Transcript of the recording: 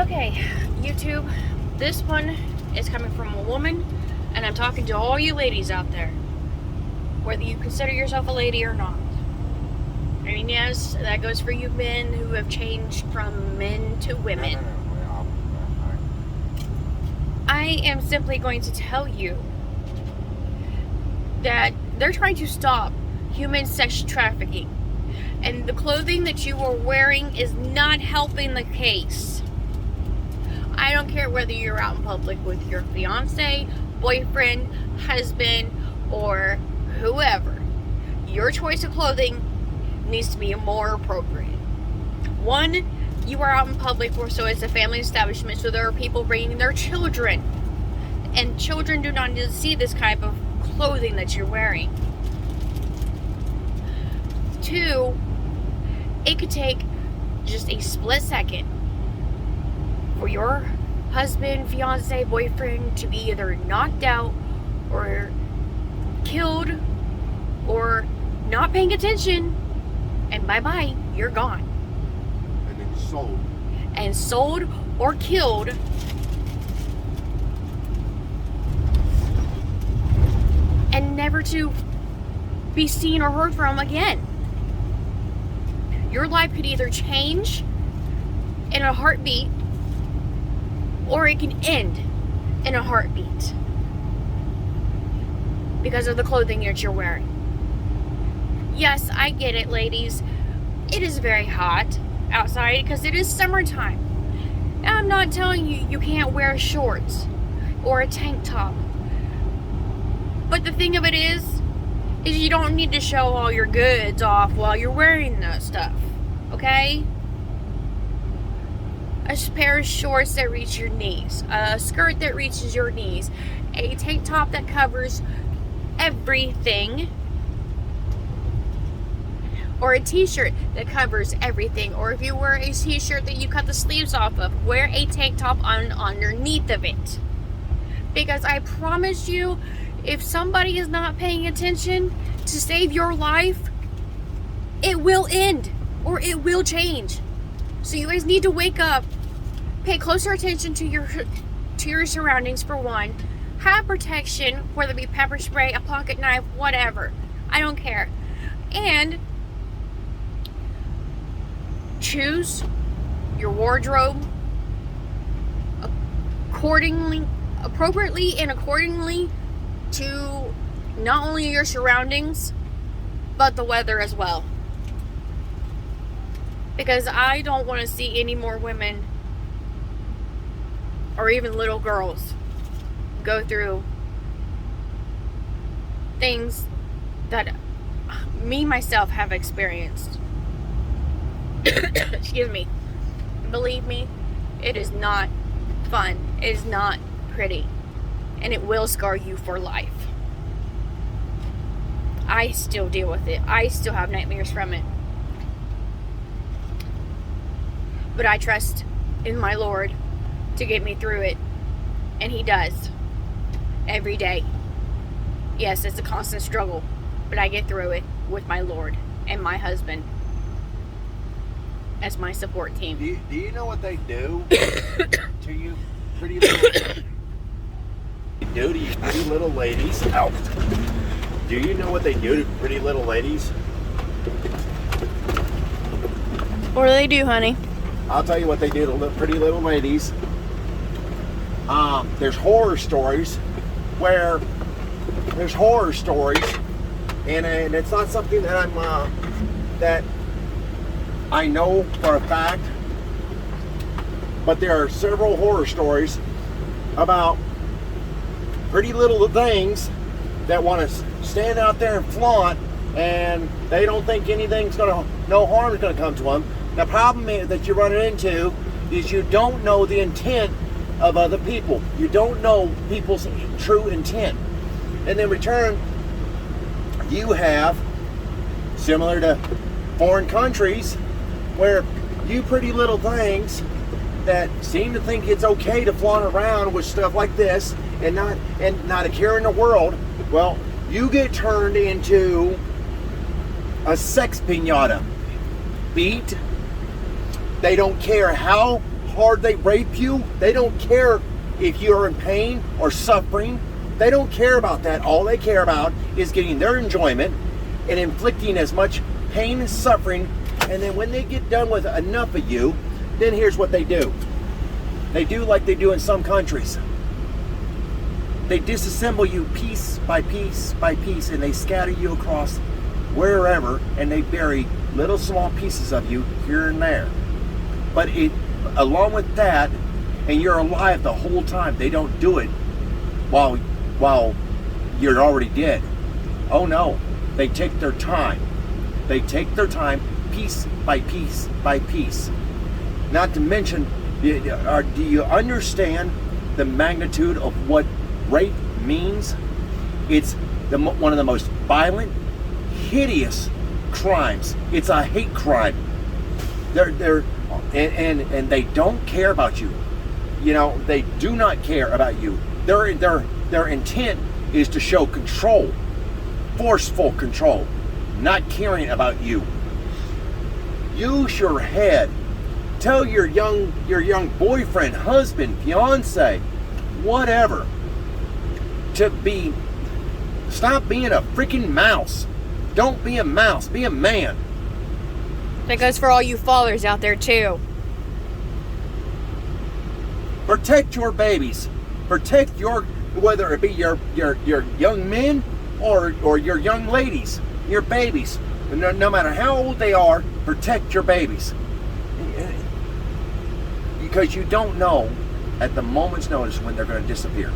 Okay, YouTube, this one is coming from a woman, and I'm talking to all you ladies out there, whether you consider yourself a lady or not. I mean, yes, that goes for you men who have changed from men to women. I am simply going to tell you that they're trying to stop human sex trafficking, and the clothing that you are wearing is not helping the case. I don't care whether you're out in public with your fiance, boyfriend, husband, or whoever. Your choice of clothing needs to be more appropriate. One, you are out in public, or so it's a family establishment, so there are people bringing their children. And children do not need to see this type of clothing that you're wearing. Two, it could take just a split second for your husband, fiance, boyfriend to be either knocked out or killed or not paying attention, and bye-bye, you're gone. And then sold. And sold or killed. And never to be seen or heard from again. Your life could either change in a heartbeat, or it can end in a heartbeat because of the clothing that you're wearing. Yes, I get it, ladies. It is very hot outside because it is summertime. Now, I'm not telling you you can't wear shorts or a tank top. But the thing of it is you don't need to show all your goods off while you're wearing that stuff. Okay? A pair of shorts that reach your knees, a skirt that reaches your knees, a tank top that covers everything, or a t-shirt that covers everything, or if you wear a t-shirt that you cut the sleeves off of, wear a tank top underneath of it. Because I promise you, if somebody is not paying attention to save your life, it will end or it will change. So you guys need to wake up, pay closer attention to your surroundings for one. Have protection, whether it be pepper spray, a pocket knife, whatever. I don't care. And choose your wardrobe appropriately and accordingly to not only your surroundings, but the weather as well. Because I don't want to see any more women or even little girls go through things that me myself have experienced. Excuse me. Believe me, it is not fun. It is not pretty. And it will scar you for life. I still deal with it. I still have nightmares from it. But I trust in my Lord to get me through it. And He does. Every day. Yes, it's a constant struggle. But I get through it with my Lord and my husband as my support team. Do you know what they do to you pretty little do to you pretty little ladies? Ow. Do you know what they do to pretty little ladies? What do they do, honey? I'll tell you what they do to pretty little ladies. There's horror stories where there's horror stories, and it's not something that that I know for a fact, but there are several horror stories about pretty little things that want to stand out there and flaunt, and they don't think no harm is going to come to them. The problem that you're running into is you don't know the intent of other people. You don't know people's true intent. And in return, you have, similar to foreign countries, where you pretty little things that seem to think it's okay to flaunt around with stuff like this and not a care in the world, well, you get turned into a sex piñata. Beat. They don't care how hard they rape you. They don't care if you're in pain or suffering. They don't care about that. All they care about is getting their enjoyment and inflicting as much pain and suffering. And then when they get done with enough of you, then here's what they do. They do like they do in some countries. They disassemble you piece by piece by piece, and they scatter you across wherever, and they bury little small pieces of you here and there. But along with that, and you're alive the whole time, they don't do it while you're already dead. Oh no, they take their time. They take their time piece by piece by piece. Not to mention, do you understand the magnitude of what rape means? It's one of the most violent, hideous crimes. It's a hate crime. And they don't care about you. You know, they do not care about you. Their intent is to show control, forceful control, not caring about you. Use your head. Tell your young boyfriend, husband, fiance, whatever, to stop being a freaking mouse. Don't be a mouse, be a man. That goes for all you fathers out there too. Protect your babies. Protect whether it be your young men or your young ladies, your babies. No matter how old they are, protect your babies. Because you don't know at the moment's notice when they're going to disappear.